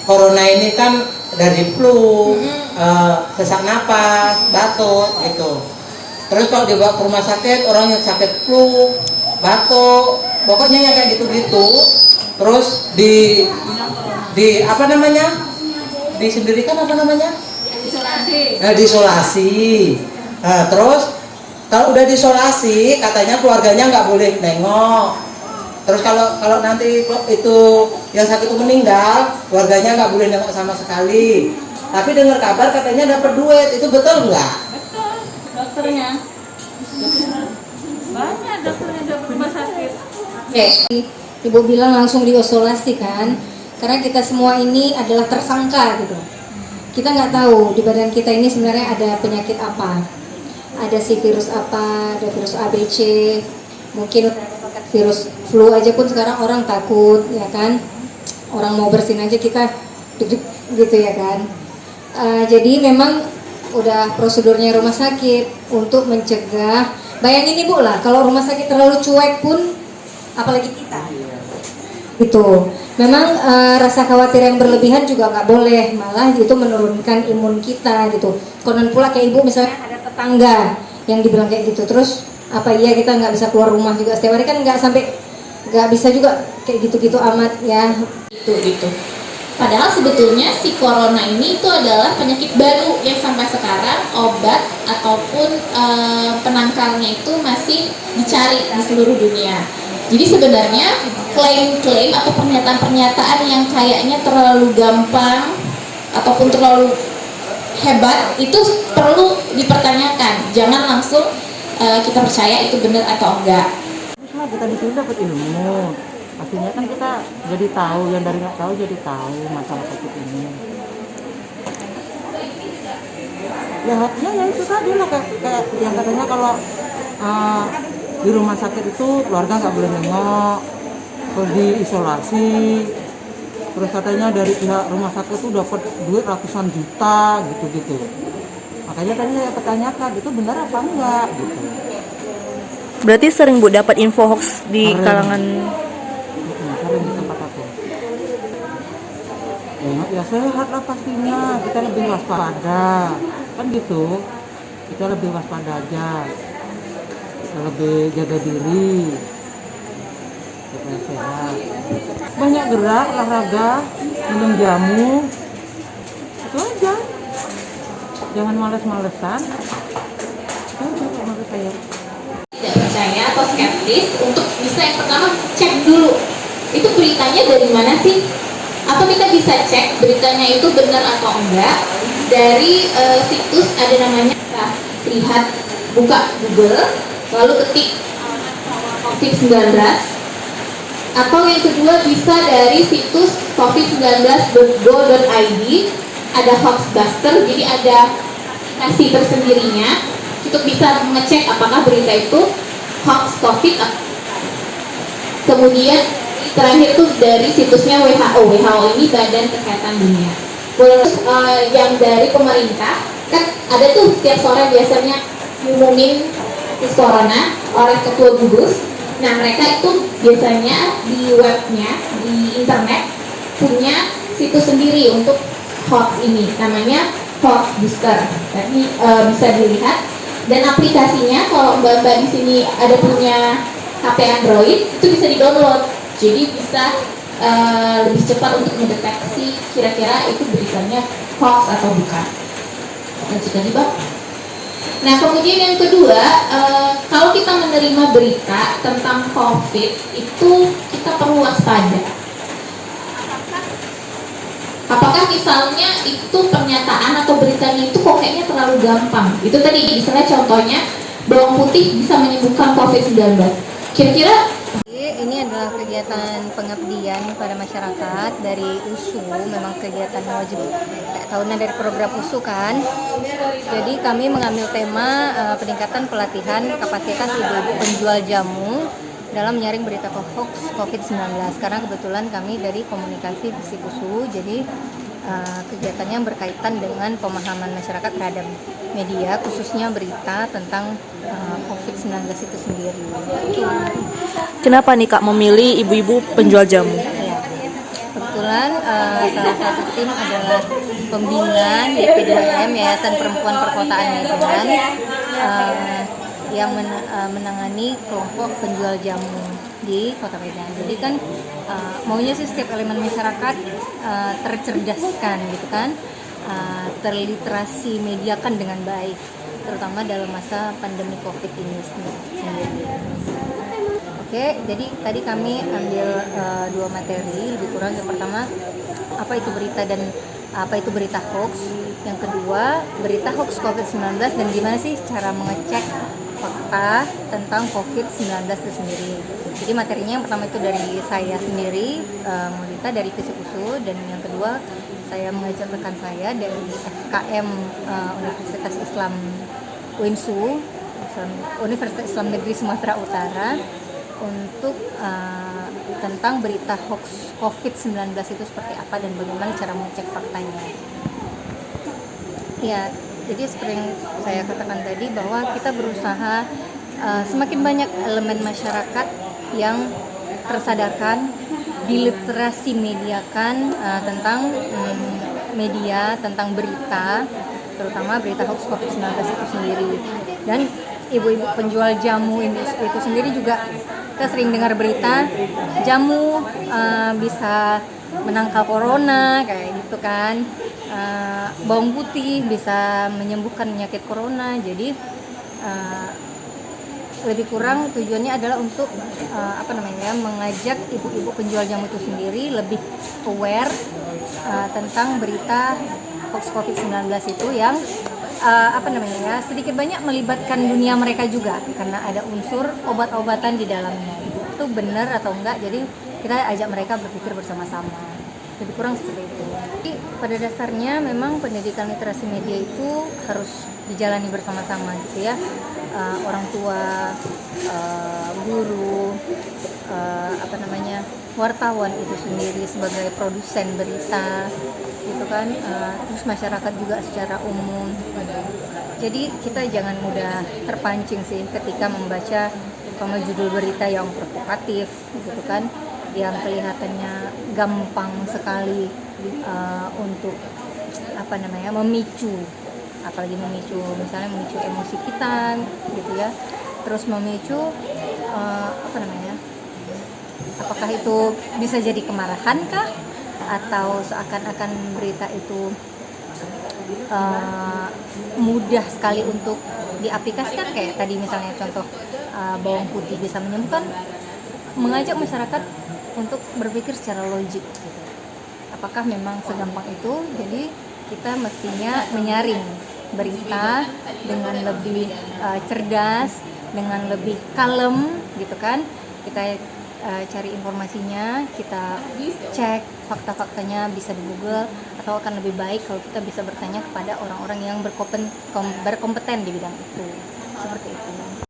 corona ini kan dari flu, sesak napas, batuk gitu. Terus kalau dibawa ke rumah sakit, orang yang sakit flu, batuk, pokoknya yang kayak gitu-gitu. Terus di apa namanya? Disendirikan apa namanya? Isolasi. Diisolasi. Nah, terus kalau udah diisolasi, katanya keluarganya nggak boleh nengok. Terus kalau nanti itu yang sakit itu meninggal, keluarganya nggak boleh nengok sama sekali. Tapi dengar kabar katanya dapat duit, itu betul nggak? Betul, dokternya. Banyak dokternya dapat rumah sakit. Oke, Ibu bilang langsung diisolasi kan? Karena kita semua ini adalah tersangka gitu. Kita nggak tahu di badan kita ini sebenarnya ada penyakit apa. Ada si virus apa, ada virus ABC, mungkin virus flu aja pun sekarang orang takut, ya kan? Orang mau bersin aja kita duduk gitu ya kan? Jadi memang udah prosedurnya rumah sakit untuk mencegah. Bayangin Ibu lah, kalau rumah sakit terlalu cuek pun, apalagi kita. Gitu. Memang rasa khawatir yang berlebihan juga nggak boleh, malah itu menurunkan imun kita gitu. Konon pula kayak Ibu misalnya ada tetangga yang dibilang kayak gitu, terus apa iya kita nggak bisa keluar rumah juga setiap hari kan nggak bisa juga kayak gitu-gitu amat ya. Gitu. Padahal sebetulnya si corona ini itu adalah penyakit baru yang sampai sekarang obat ataupun penangkalnya itu masih dicari di seluruh dunia. Jadi sebenarnya klaim-klaim atau pernyataan-pernyataan yang kayaknya terlalu gampang ataupun terlalu hebat itu perlu dipertanyakan. Jangan langsung kita percaya itu benar atau enggak. Terus kita di sini dapat ilmu. Pastinya kan kita jadi tahu, yang dari nggak tahu jadi tahu masalah COVID ini. Ya harusnya ya itu tadi lah kayak yang katanya kalau di rumah sakit itu keluarga nggak boleh nengok, terus diisolasi, terus katanya dari pihak rumah sakit itu dapat duit ratusan juta gitu-gitu. Makanya tadi saya pertanyakan itu benar apa enggak gitu. Berarti sering Bu dapat info hoax di kalangan sering di tempat aku. Ya sehat lah pastinya, kita lebih waspada kan gitu, kita lebih waspada aja, kita lebih jaga diri supaya sehat, banyak gerak, olahraga, minum jamu, itu aja, jangan males-malesan, itu aja menurut saya. Tidak percaya atau skeptis, untuk bisa yang pertama cek dulu itu beritanya dari mana sih, atau kita bisa cek beritanya itu benar atau enggak dari situs, ada namanya, kita lihat, buka Google lalu ketik COVID-19, atau yang kedua bisa dari situs covid19.go.id, ada Hoaxbuster, jadi ada aplikasi tersendirinya untuk bisa mengecek apakah berita itu hoax COVID. Kemudian terakhir tuh dari situsnya WHO ini Badan Kesehatan Dunia. Yang dari pemerintah kan ada tuh setiap sore biasanya ngumumin virus corona oleh ketua gugus. Nah mereka itu biasanya di webnya, di internet punya situs sendiri untuk hoax ini, namanya Hoaxbuster. Jadi bisa dilihat, dan aplikasinya kalau mbak-mbak di sini ada punya HP Android itu bisa di-download, jadi bisa lebih cepat untuk mendeteksi kira-kira itu beritanya hoax atau bukan. Lanjutkan nih Bang. Nah kemudian yang kedua, kalau kita menerima berita tentang COVID itu kita perlu waspada. Apakah misalnya itu pernyataan atau beritanya itu kok kayaknya terlalu gampang. Itu tadi misalnya contohnya bawang putih bisa menyembuhkan COVID-19. Kira-kira Ini adalah kegiatan pengabdian pada masyarakat dari USU, memang kegiatan wajib tahunan dari program USU kan. Jadi kami mengambil tema peningkatan pelatihan kapasitas ibu-ibu penjual jamu dalam menyaring berita hoax COVID-19. Karena kebetulan kami dari komunikasi Visip USU, jadi kegiatannya berkaitan dengan pemahaman masyarakat terhadap media, khususnya berita tentang COVID-19 itu sendiri. kenapa nih Kak memilih ibu-ibu penjual jamu? Ya, kebetulan kebetulan salah satu tim adalah pembina YP2M, Yayasan Perempuan Perkotaan Medan, yang menangani kelompok penjual jamu di Kota Medan. Jadi kan maunya sih setiap elemen masyarakat tercerdaskan gitu kan, terliterasi mediakan dengan baik, terutama dalam masa pandemi COVID ini sendiri. Oke, jadi tadi kami ambil dua materi lebih kurang. Yang pertama, apa itu berita dan apa itu berita hoax. Yang kedua, berita hoax COVID-19 dan gimana sih cara mengecek fakta tentang COVID-19 itu sendiri. Jadi materinya yang pertama itu dari saya sendiri, Mulita dari Visikusu, dan yang kedua saya mengajak rekan saya dari FKM Universitas Islam UINSU, Universitas Islam Negeri Sumatera Utara, untuk tentang berita hoax COVID-19 itu seperti apa dan bagaimana cara mengecek faktanya. Ya, jadi seperti yang saya katakan tadi bahwa kita berusaha semakin banyak elemen masyarakat yang tersadarkan, diliterasi mediakan tentang media, tentang berita, terutama berita hoax COVID-19 itu sendiri. Dan ibu-ibu penjual jamu itu sendiri juga, kita sering dengar berita jamu bisa menangkal corona kayak gitu kan, bawang putih bisa menyembuhkan penyakit corona. Jadi lebih kurang tujuannya adalah untuk mengajak ibu-ibu penjual jamu itu sendiri lebih aware tentang berita hoax COVID-19 itu yang sedikit banyak melibatkan dunia mereka juga, karena ada unsur obat-obatan di dalamnya. Itu benar atau enggak, jadi kita ajak mereka berpikir bersama-sama. Lebih kurang seperti itu. Jadi pada dasarnya memang pendidikan literasi media itu harus dijalani bersama-sama gitu ya. Orang tua, guru, wartawan itu sendiri sebagai produsen berita gitu kan, terus masyarakat juga secara umum. Jadi kita jangan mudah terpancing sih ketika membaca judul berita yang provokatif gitu kan, yang kelihatannya gampang sekali untuk memicu, apalagi memicu emosi kita gitu ya, terus memicu apakah itu bisa jadi kemarahan kah, atau seakan-akan berita itu mudah sekali untuk diaplikasikan, kayak tadi misalnya contoh bawang putih bisa menyembuhkan, mengajak masyarakat untuk berpikir secara logik gitu. Apakah memang segampang itu? Jadi kita mestinya menyaring berita dengan lebih cerdas, dengan lebih kalem gitu kan. Kita cari informasinya, kita cek fakta-faktanya, bisa di Google, atau akan lebih baik kalau kita bisa bertanya kepada orang-orang yang berkompeten di bidang itu, seperti itu.